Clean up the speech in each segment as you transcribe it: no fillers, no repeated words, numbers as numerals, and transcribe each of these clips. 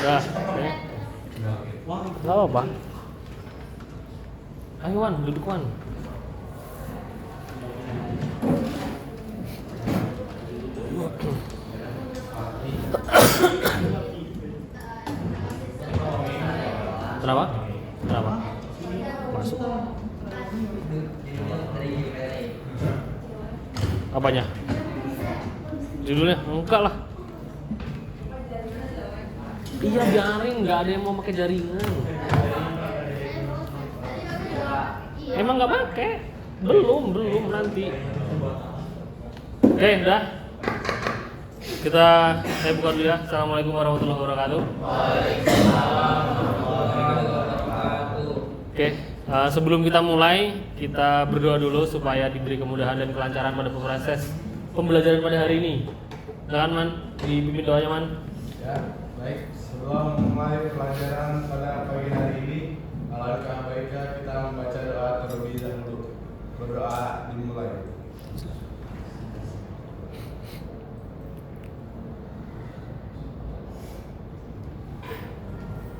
Nah, nggak apa-apa. Ayo Wan, duduk Wan. Kenapa? Kenapa? Masuk. Apanya? Judulnya? Enggak lah. Iya biarin, nggak ada yang mau pakai jaringan. Emang nggak pakai? Belum nanti. Oke, udah. Saya buka dulu ya. Assalamualaikum warahmatullahi wabarakatuh. Oke, sebelum kita mulai, kita berdoa dulu supaya diberi kemudahan dan kelancaran pada proses pembelajaran pada hari ini. Silakan Man, dipimpin doanya Man. Ya, baik. Sebelum memulai pelajaran pada pagi hari ini, alangkah baiknya kita membaca doa terlebih dahulu. Berdoa dimulai.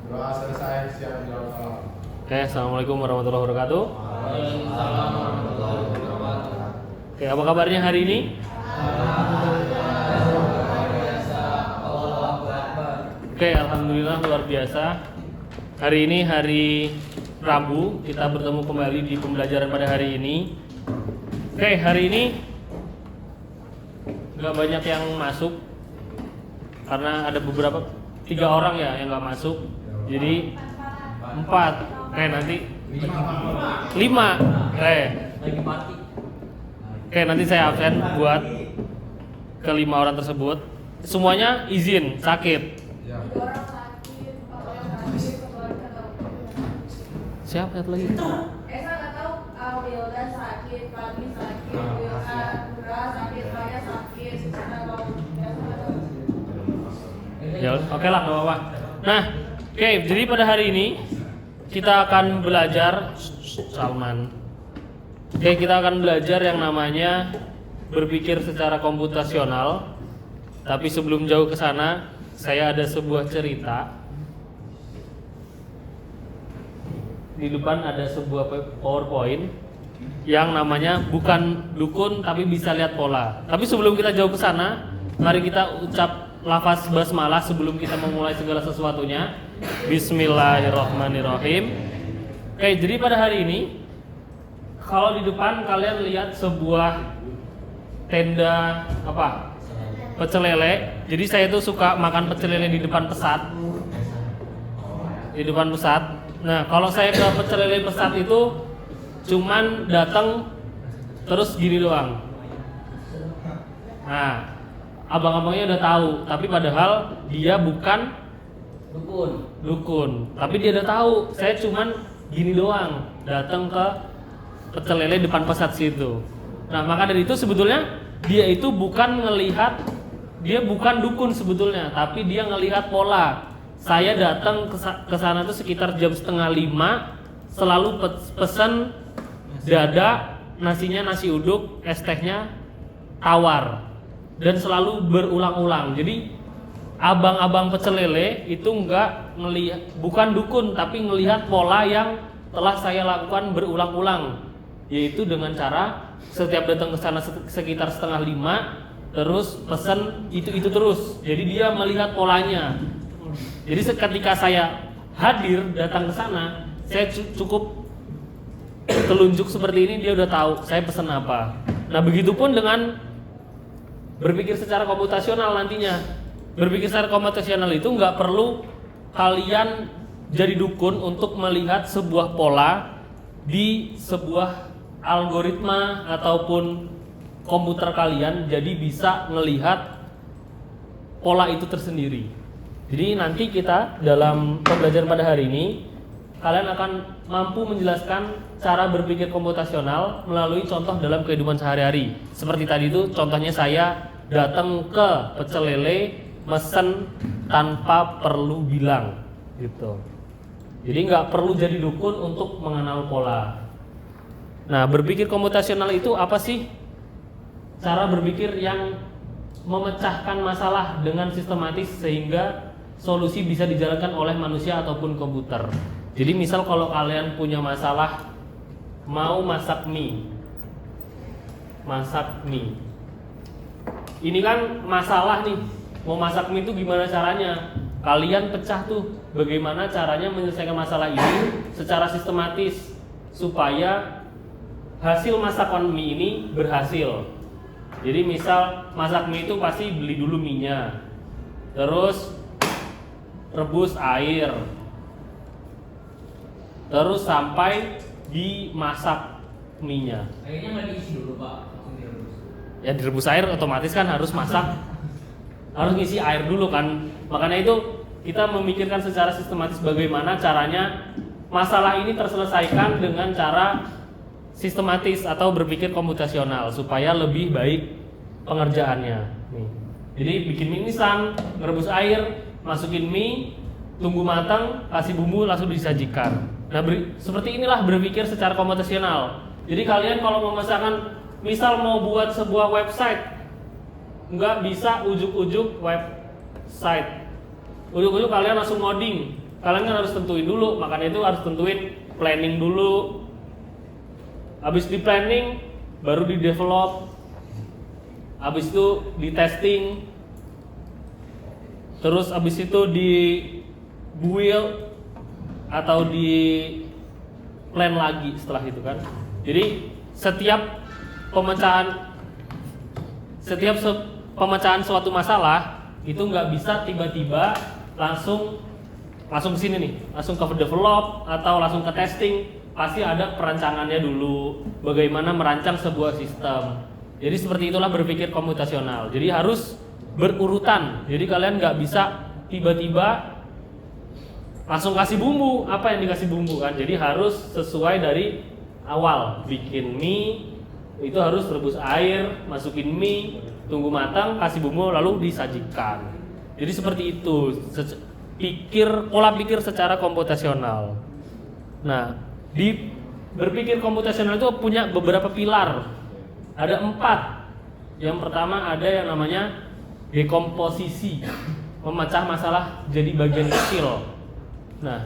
Doa selesai, siap menjawab salam. Oke, assalamualaikum warahmatullahi wabarakatuh. Waalaikumsalam warahmatullahi wabarakatuh. Oke, apa kabarnya hari ini? Oke, alhamdulillah luar biasa. Hari ini hari Rabu, kita bertemu kembali di pembelajaran pada hari ini. Oke, hari ini nggak banyak yang masuk karena ada beberapa 3 orang ya yang nggak masuk. Jadi 4. Nanti 5. Nanti saya absen buat ke-5 orang tersebut. Semuanya izin sakit. Siapa satu lagi? Esa nggak tahu. Wildan sakit, Fadli sakit, Wilda sakit, Maya sakit, Ya, oke lah, nggak apa-apa. Nah, oke, jadi pada hari ini kita akan belajar Salman. Oke, kita akan belajar yang namanya berpikir secara komputasional. Tapi sebelum jauh ke sana, saya ada sebuah cerita. Di depan ada sebuah PowerPoint yang namanya bukan dukun tapi bisa lihat pola. Tapi sebelum kita jauh ke sana, mari kita ucap lafaz basmalah sebelum kita memulai segala sesuatunya. Bismillahirrahmanirrahim. Oke, jadi pada hari ini kalau di depan kalian lihat sebuah tenda apa? Pecel lele. Jadi saya tuh suka makan pecel lele di depan pesat. Di depan pesat. Nah, kalau saya ke pecel lele pesat itu cuman datang terus gini doang. Nah, abang-abangnya udah tahu, tapi padahal dia bukan dukun. Tapi dia udah tahu, saya cuman gini doang, datang ke pecel lele depan pesat situ. Nah, maka dari itu sebetulnya dia itu bukan ngelihat, dia bukan dukun sebetulnya, tapi dia ngelihat pola. Saya datang ke sana tuh sekitar jam 4:30, selalu pesan dada, nasinya nasi uduk, es tehnya tawar, dan selalu berulang-ulang. Jadi abang-abang pecel lele itu enggak ngelihat, bukan dukun, tapi ngelihat pola yang telah saya lakukan berulang-ulang, yaitu dengan cara setiap datang ke sana sekitar 4:30 terus pesan itu terus. Jadi dia melihat polanya. Jadi ketika saya hadir datang ke sana, saya cukup telunjuk seperti ini, dia udah tahu saya pesan apa. Nah, begitupun dengan berpikir secara komputasional nantinya. Berpikir secara komputasional itu nggak perlu kalian jadi dukun untuk melihat sebuah pola di sebuah algoritma ataupun komputer kalian, jadi bisa melihat pola itu tersendiri. Jadi nanti kita dalam pembelajaran pada hari ini kalian akan mampu menjelaskan cara berpikir komputasional melalui contoh dalam kehidupan sehari-hari. Seperti tadi itu contohnya saya datang ke pecel lele mesen tanpa perlu bilang gitu. Jadi nggak perlu jadi dukun untuk mengenal pola. Nah, berpikir komputasional itu apa sih? Cara berpikir yang memecahkan masalah dengan sistematis sehingga solusi bisa dijalankan oleh manusia ataupun komputer. Jadi misal kalau kalian punya masalah mau masak mie. Ini kan masalah nih. Mau masak mie itu gimana caranya? Kalian pecah tuh bagaimana caranya menyelesaikan masalah ini secara sistematis supaya hasil masakan mie ini berhasil. Jadi misal masak mie itu pasti beli dulu minyak, terus rebus air, terus sampai dimasak mie-nya. Airnya nggak diisi dulu Pak, langsung direbus. Ya direbus air otomatis kan harus masak, harus ngisi air dulu kan. Makanya itu kita memikirkan secara sistematis bagaimana caranya masalah ini terselesaikan dengan cara sistematis atau berpikir komputasional supaya lebih baik pengerjaannya. Nih. Jadi bikin mie instan, merebus air, masukin mie, tunggu matang, kasih bumbu langsung disajikan. Nah, seperti inilah berpikir secara komputasional. Jadi kalian kalau memasakkan, misal mau buat sebuah website, nggak bisa ujuk-ujuk website. Ujuk-ujuk kalian langsung ngoding. Kalian kan harus tentuin dulu, makanya itu harus tentuin planning dulu. Habis di planning, baru di develop. Habis itu di testing. Terus habis itu di build atau di plan lagi setelah itu kan. Jadi setiap pemecahan suatu masalah itu nggak bisa tiba-tiba langsung ke sini nih, langsung ke develop atau langsung ke testing. Pasti ada perancangannya dulu, bagaimana merancang sebuah sistem. Jadi seperti itulah berpikir komputasional. Jadi harus berurutan. Jadi kalian nggak bisa tiba-tiba langsung kasih bumbu. Apa yang dikasih bumbu kan? Jadi harus sesuai dari awal. Bikin mie itu harus rebus air, masukin mie, tunggu matang, kasih bumbu lalu disajikan. Jadi seperti itu. Pola pikir secara komputasional. Nah, di berpikir komputasional itu punya beberapa pilar. Ada 4. Yang pertama ada yang namanya dekomposisi, memecah masalah jadi bagian kecil. Nah,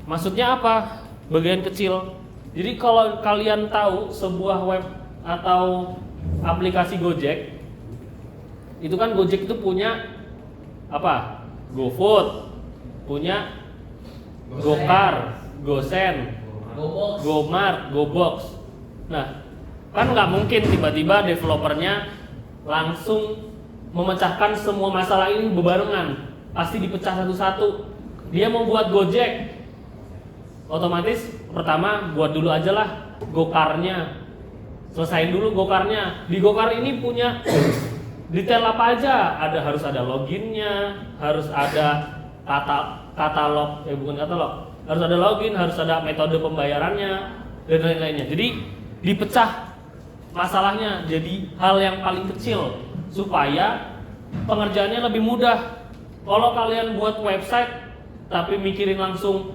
maksudnya apa? Bagian kecil. Jadi kalau kalian tahu sebuah web atau aplikasi Gojek, itu kan Gojek itu punya apa? GoFood, punya Gokar, Gosen, GoBox, Gomart, Gobox. Nah, kan nggak mungkin tiba-tiba developernya langsung memecahkan semua masalah ini bebarengan. Pasti dipecah satu-satu. Dia mau buat Gojek, otomatis pertama buat dulu aja lah Gokarnya. Selesain dulu Gokarnya. Di Gokar ini punya detail apa aja? Harus ada loginnya, harus ada katalog, bukan katalog. Harus ada login, harus ada metode pembayarannya dan lain-lainnya. Jadi dipecah masalahnya jadi hal yang paling kecil supaya pengerjaannya lebih mudah. Kalau kalian buat website tapi mikirin langsung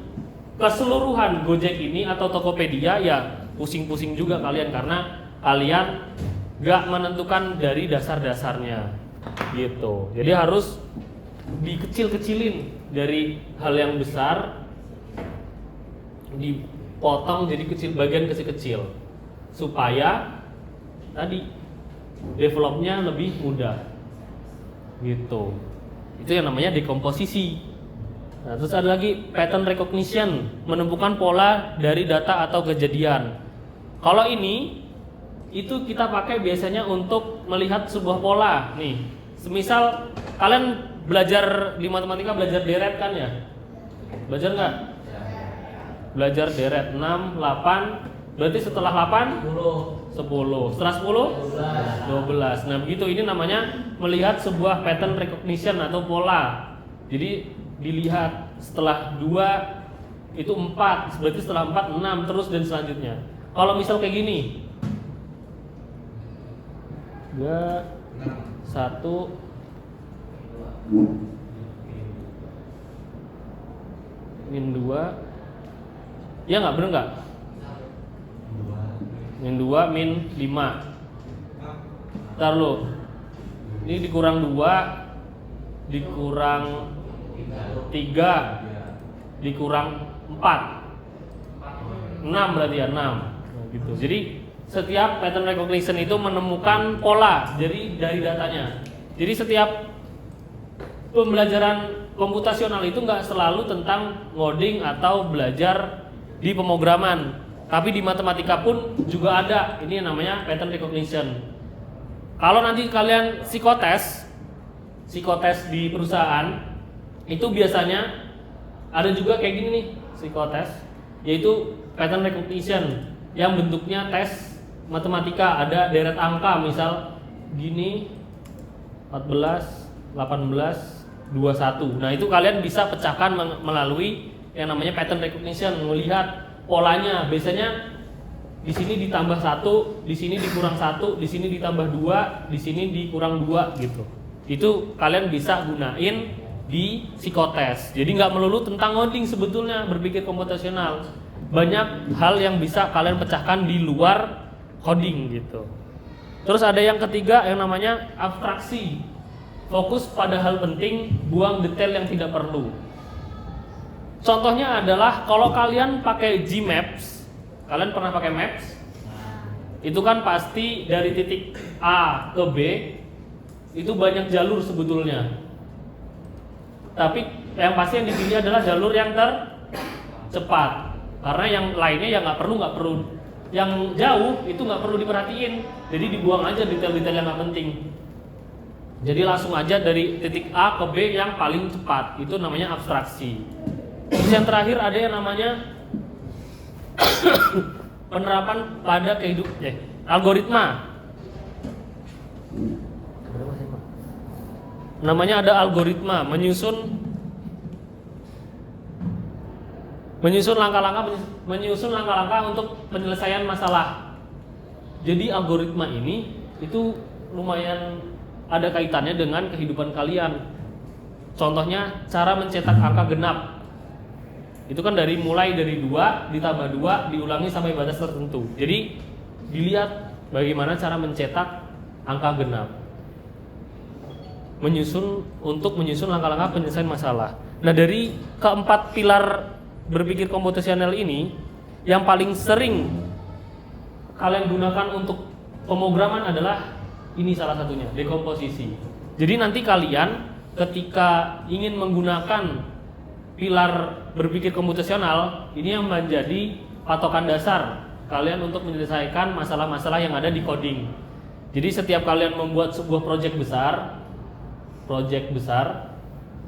keseluruhan Gojek ini atau Tokopedia, ya pusing-pusing juga kalian karena kalian gak menentukan dari dasar-dasarnya gitu. Jadi harus dikecil-kecilin dari hal yang besar, dipotong jadi bagian kecil-kecil supaya tadi developnya lebih mudah gitu. Itu yang namanya dekomposisi. Nah, terus ada lagi pattern recognition, menemukan pola dari data atau kejadian. Kalau ini itu kita pakai biasanya untuk melihat sebuah pola. Nih, semisal kalian belajar di matematika belajar deret kan ya? Belajar nggak? Belajar deret 6, 8, berarti setelah 8 10, setelah 10 12. Nah begitu, ini namanya melihat sebuah pattern recognition atau pola. Jadi dilihat setelah 2 itu 4, berarti setelah 4 6 terus dan selanjutnya. Kalau misal kayak gini 3 1 min 2, ya nggak, bener nggak? Min 2 min 5. Ntar lu, ini dikurang 2 dikurang 3 dikurang 4. 6 berarti ya, 6. Nah, gitu. Jadi setiap pattern recognition itu menemukan pola dari datanya. Jadi setiap pembelajaran komputasional itu nggak selalu tentang ngoding atau belajar di pemrograman, tapi di matematika pun juga ada. Ini yang namanya pattern recognition. Kalau nanti kalian psikotes di perusahaan itu biasanya ada juga kayak gini nih psikotes, yaitu pattern recognition yang bentuknya tes matematika, ada deret angka, misal gini 14, 18, 21. Nah, itu kalian bisa pecahkan melalui yang namanya pattern recognition, melihat polanya. Biasanya di sini ditambah 1, di sini dikurang 1, di sini ditambah 2, di sini dikurang 2 gitu. Itu kalian bisa gunain di psikotes. Jadi nggak melulu tentang ngoding sebetulnya, berpikir komputasional. Banyak hal yang bisa kalian pecahkan di luar coding gitu. Terus ada yang ketiga yang namanya abstraksi. Fokus pada hal penting, buang detail yang tidak perlu. Contohnya adalah kalau kalian pakai Gmaps, kalian pernah pakai Maps? Itu kan pasti dari titik A ke B itu banyak jalur sebetulnya. Tapi yang pasti yang dipilih adalah jalur yang tercepat. Karena yang lainnya ya nggak perlu. Yang jauh itu nggak perlu diperhatiin. Jadi dibuang aja detail-detail yang nggak penting. Jadi langsung aja dari titik A ke B yang paling cepat. Itu namanya abstraksi. Terus yang terakhir ada yang namanya penerapan pada kehidupan algoritma. Namanya ada algoritma, menyusun langkah-langkah untuk penyelesaian masalah. Jadi algoritma ini itu lumayan ada kaitannya dengan kehidupan kalian. Contohnya cara mencetak angka genap. Itu kan mulai dari 2 ditambah 2 diulangi sampai batas tertentu. Jadi dilihat bagaimana cara mencetak angka genap. Untuk menyusun langkah-langkah penyelesaian masalah. Nah, dari keempat pilar berpikir komputasional ini, yang paling sering kalian gunakan untuk pemrograman adalah ini salah satunya, dekomposisi. Jadi nanti kalian ketika ingin menggunakan pilar berpikir komputasional, ini yang menjadi patokan dasar kalian untuk menyelesaikan masalah-masalah yang ada di coding. Jadi setiap kalian membuat sebuah project besar,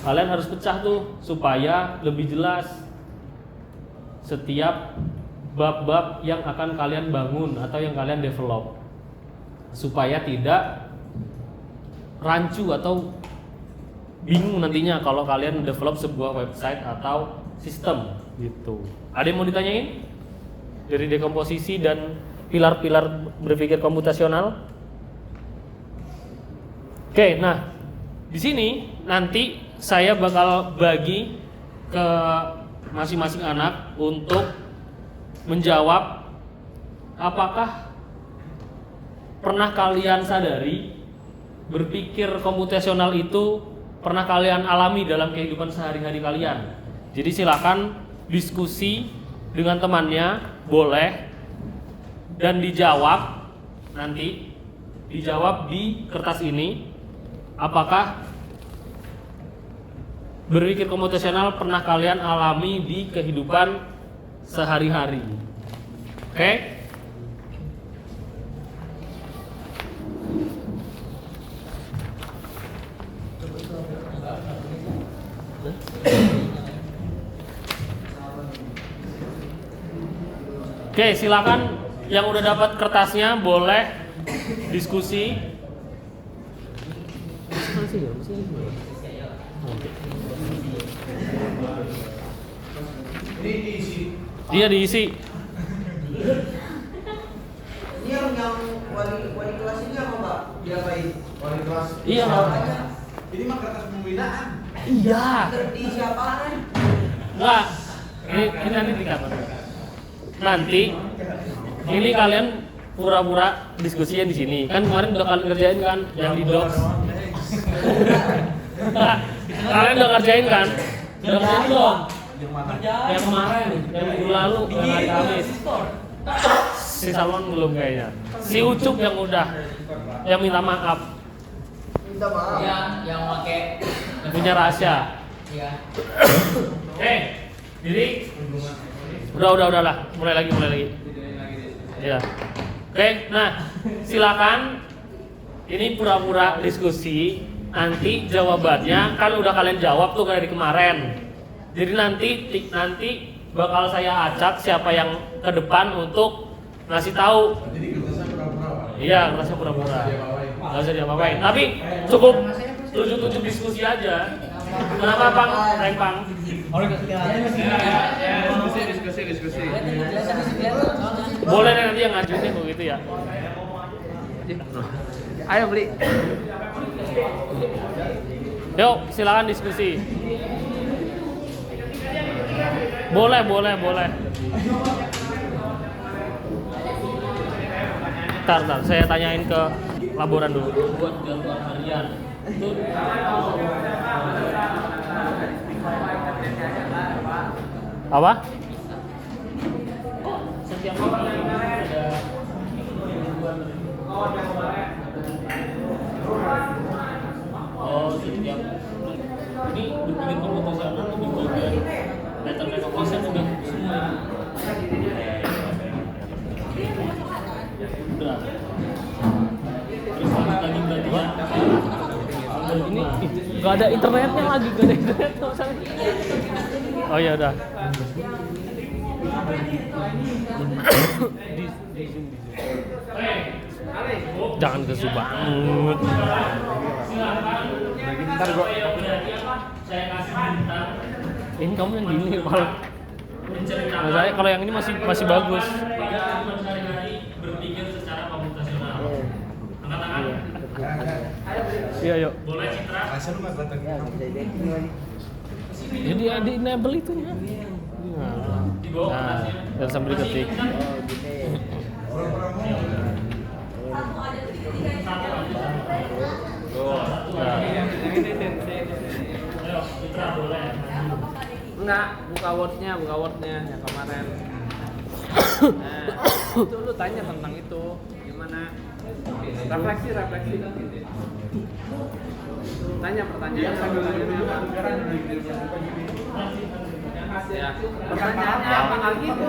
kalian harus pecah tuh supaya lebih jelas setiap bab-bab yang akan kalian bangun atau yang kalian develop, supaya tidak rancu atau bingung nantinya kalau kalian develop sebuah website atau sistem gitu. Ada yang mau ditanyain dari dekomposisi dan pilar-pilar berpikir komputasional? Oke, nah di sini nanti saya bakal bagi ke masing-masing anak untuk menjawab apakah pernah kalian sadari berpikir komputasional itu pernah kalian alami dalam kehidupan sehari-hari kalian. Jadi silakan diskusi dengan temannya, boleh, dan dijawab nanti, dijawab di kertas ini. Apakah berpikir komputasional pernah kalian alami di kehidupan sehari-hari? Oke? Oke, silakan yang udah dapat kertasnya boleh diskusi. Ini diisi. Iya, diisi. Ini yang wali kelas ini apa Pak? Diapain? Wali kelas. Iya, Pak. Ini mah kertas pembinaan. Iya. Di siapa? Enggak. Ini nanti dikatakan. Nanti ini kalian pura-pura diskusinya di sini. Kan kemarin udah kalian kerjain kan yang di docs. Nah, Kalian udah ngerjain kan? Udah ngerjain belum? Yang mana? Yang kemarin, yang minggu lalu, yang hari Kamis. Si Salman belum kayaknya. Si Ucup yang udah, yang minta maaf, Minta maaf. Yang pakai punya rahasia. Iya. Jadi udahlah, mulai lagi. Ya. Oke, nah silakan. Ini pura-pura diskusi. Nanti jawabannya kan udah kalian jawab tuh kayak di kemarin. Jadi nanti bakal saya acak siapa yang ke depan untuk ngasih tahu. Jadi kertasnya pura-pura, Pak. Iya, kertasnya pura-pura. Diapa-apain. Nggak usah diapa-apain. Tapi cukup tunjuk diskusi aja. Kenapa Pang? Reng Pang? Diskusi. Boleh nanti yang ngajuin kok gitu ya. Ayo beli. Yuk, silakan diskusi. Boleh. Ntar, saya tanyain ke laboran dulu. Buat jadwal harian. Itu apa? Setiap hari ada setiap ini berpikir komputesional lebih bagian pattern recognition udah semua. Udah. Terus lanjut lagi berarti ya. Ini nggak ada internetnya lagi, nggak ada internet. Oh ya udah. Jangan kesu banget. Ntar gua. Saya kasih bintang. Ini kamu yang gini malah. Nah, saya kalau yang ini masih bagus. Sehari-hari berpikir secara komputasional. Angkat tangan. Iya, yuk. Boleh Citra. Asal lu nggak kelihatan. Jadi di enable itu ya. Nah, dan sambil diketik. Pura-pura mau. Nah. Ayo, Citra boleh. Enggak, buka wordnya yang kemarin. Nah, itu lu tanya tentang itu gimana? Refleksi. Tanya pertanyaannya apa? Ya, pertanyaannya apa kali gitu?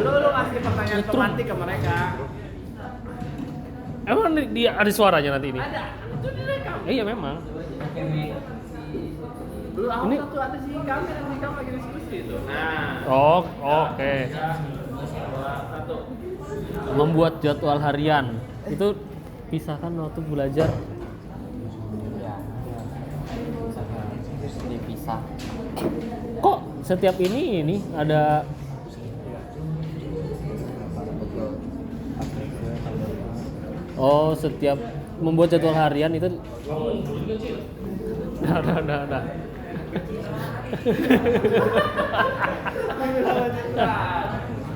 Lu kasih pertanyaan otomatis ke mereka. Emang dia ada suaranya nanti ini? Ada, itu direkam. Iya memang. Dulu aku Ini- satu ada si kami lagi diskusi itu. Nah, Oh, oke. satu. Membuat jadwal harian itu pisahkan waktu belajar. Dipisah. Kok setiap ini ada Oh, setiap membuat jadwal harian itu Udah.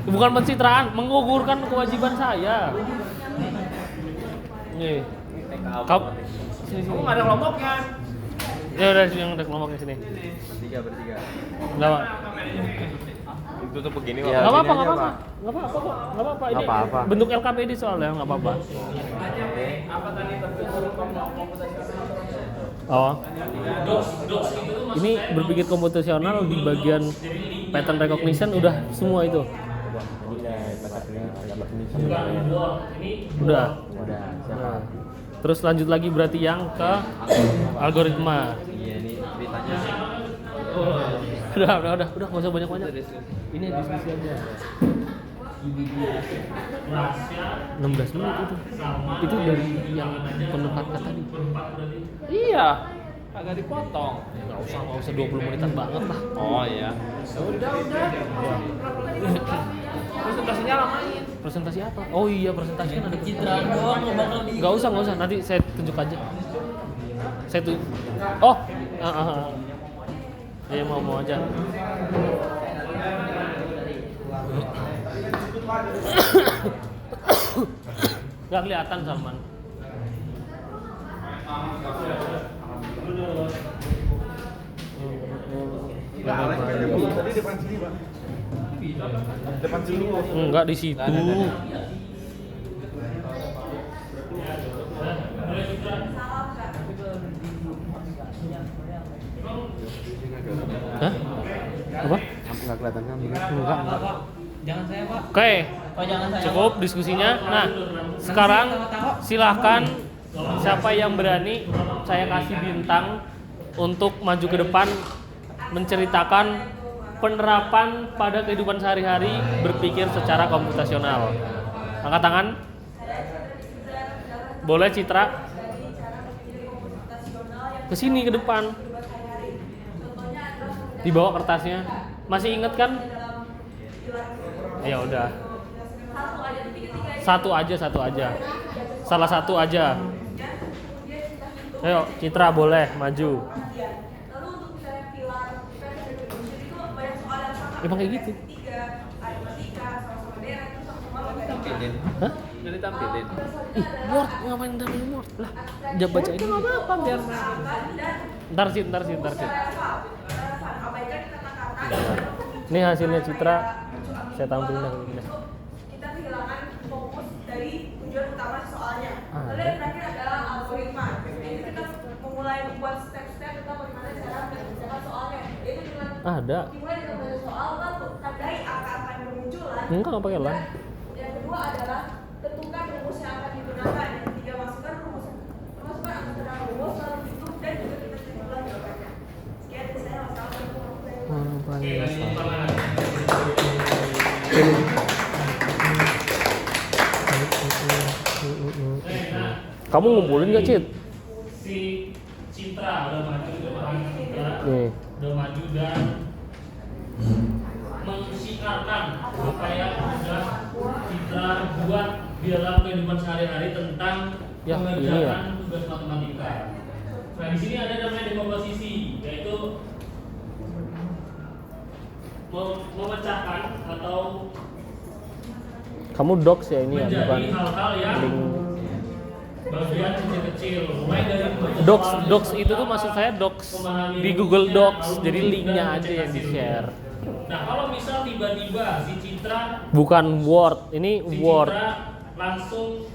Bukan pencitraan, menggugurkan kewajiban saya. Nih. Sini. Kamu nggak ada kelompoknya. Ya udah sini yang ada kelompoknya sini. Bertiga. Enggak apa. Tutup begini Enggak apa-apa, enggak apa-apa. Enggak apa-apa kok. Enggak apa-apa ini. Nggak apa-apa. Bentuk LKPD soalnya enggak apa-apa. Apa tadi berpikir komputasional? Oh. Ini berpikir komputasional di bagian pattern recognition udah semua itu. Udah. Nah, terus lanjut lagi berarti yang ke algoritma. Iya, ini ceritanya. Udah, nggak usah banyak-banyak. Ini diskusi aja. 16 menit itu. Itu dari yang penukat tadi. Iya, agak dipotong. Nggak usah 20 menitan banget lah. Oh iya. Udah. Presentasinya lamain. Presentasi apa? Oh iya, presentasi kan ada Citra doang nggak bakal di. Nggak usah. Nanti saya tunjuk aja. Saya tuh. Oh. Ya mau aja. Nggak kelihatan Salman. Tadi depan sini, Pak. Depan sini. Enggak di situ. Hah? Apa? Enggak kelihatan kan? Enggak. Jangan saya, Pak. Oke, Oh, jangan saya. cukup diskusinya. Nah, sekarang silahkan siapa yang berani saya kasih bintang untuk maju ke depan menceritakan penerapan pada kehidupan sehari-hari berpikir secara komputasional. Angkat tangan. Boleh Citra? Ke sini ke depan. Dibawa kertasnya. Masih inget kan? Ya udah. Satu aja. Salah satu aja. Ayo, Citra boleh maju. Lalu untuk misalnya pilar, kita bisa diurusin itu banyak soal yang sama. Emang kayak gitu? Tiga, matematika, sama-sama daerah, itu sama-sama logika. Tampilin. Hah? Jadi tampilin. Word, ngapain tampil Word? Lah, jawab baca ini. Enggak apa-apa biar. Ntar sih. Abaikan kata-kata. Ini hasilnya Citra. Saya tampilin ini. Kita kehilangan fokus dari tujuan utama soalnya. Ah, Lalu yang terakhir adalah algoritma. Jadi kita memulai membuat step-step tentang bagaimana cara menyelesaikan soalnya. Yaitu dengan Ada. dimulai dengan membaca soal, lalu tandai angka-angka yang bermunculan. Enggak pakai lah. Dan yang kedua adalah tentukan rumus yang akan digunakan. Yang ketiga masukkan angka dalam rumus, lalu hitung dan juga kita simulkan jawabannya. Sekian dari saya, wassalamualaikum. Kamu ngumpulin gak, Cit? Si Citra udah maju ke depan kita, Nih. udah maju dan mensiarkan apa yang sudah Citra buat di dalam kehidupan sehari-hari tentang Ya, ini ya. mengerjakan tugas matematika. Nah, di sini ada namanya dekomposisi, yaitu memecahkan atau Kamu docs ya ini ya, menjadi bukan hal-hal yang link. bagian kecil-kecil, mulai dari membaca Docs, soal, docs itu tuh maksud saya docs di Google Docs, jadi linknya aja yang di share. Nah, kalau misal tiba-tiba si Citra Bukan Word, ini Word. langsung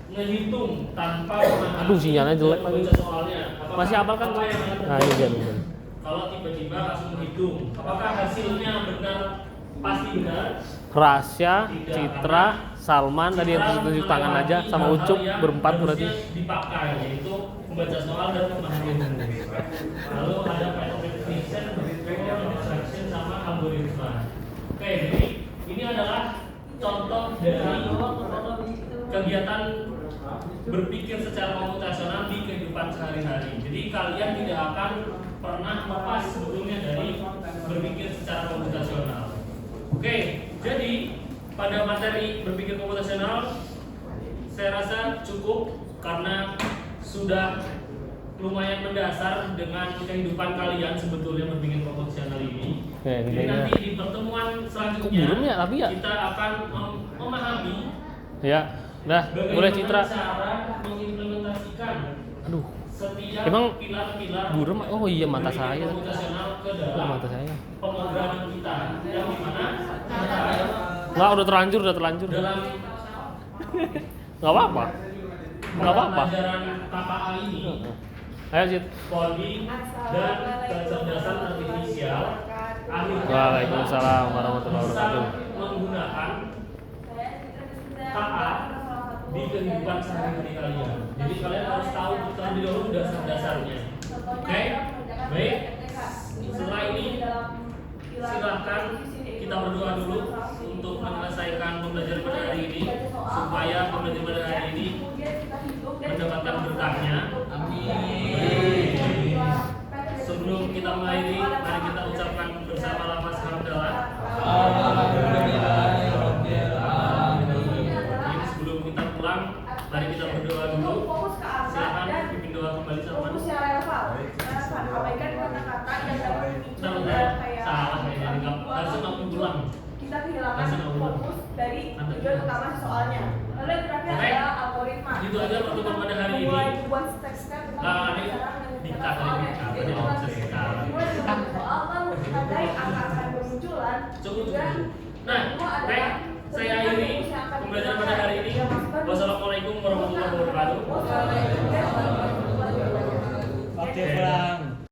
ngehitung tanpa memahami Aduh, sinyalnya jelek lagi. baca soalnya. Masih hafal kan? Apa yang akan Nah, ini terjadi? dia. Kalau tiba-tiba langsung menghitung, apakah hasilnya benar? Pasti benar. Rasya, Citra, Salman tadi yang tunjuk tangan aja sama Ucup berempat berarti. Dipakai yaitu membaca soal dan memahami. Lalu ada pattern recognition, abstraction sama algoritma. Oke, jadi ini adalah contoh dari kegiatan berpikir secara komputasional di kehidupan sehari-hari. Jadi kalian tidak akan pernah lepas sebetulnya dari berpikir secara komputasional. Oke, jadi pada materi berpikir komputasional saya rasa cukup karena sudah lumayan mendasar dengan kehidupan kalian sebetulnya berpikir komputasional ini. Oke, Jadi ini nanti di pertemuan selanjutnya Kok burung ya, tapi ya? kita akan memahami Ya, dah boleh Citra. cara mengimplementasikan Aduh, setiap Emang pilar-pilar burung? Oh iya, mata berpikir saya. komputasional ke Oh, dalam mata saya. pemrograman kita yang dimana Nggak, udah terlanjur. dalam Nggak apa-apa. Nggak apa-apa. pelajaran KPA ini Ayo Cit. coding dan kecerdasan artifisial akhirnya Waalaikumsalam warahmatullahi bisa wabarakatuh. menggunakan KA di kehidupan sehari-hari kalian. Jadi kalian harus tahu terlebih dahulu dasar-dasarnya. Oke, baik. Setelah ini silahkan kita berdoa dulu untuk menyelesaikan pembelajaran pada hari ini supaya pembelajaran pada hari ini mendapatkan berkahnya. Amin. Sebelum kita mengakhiri, mari kita ucapkan bersama lafaz hamdalah. Ini sebelum kita pulang, mari kita berdoa dulu. Silakan pimpin doa kembali Salman. Fokus yang relevan. Abaikan kata-kata yang dapat memicu Salah kayak kayaknya enggak harus aku pulang. kita kehilangan fokus dari tujuan utama soalnya. Lalu yang terakhir Oke. adalah algoritma. Itu aja pertemuan pada hari ini. Mulai buat step-step tentang Nah, ini cara dikat menyelesaikan lagi. Cukup. Nah, baik, saya akhiri pembelajaran pada hari ini. Wassalamualaikum warahmatullahi wabarakatuh.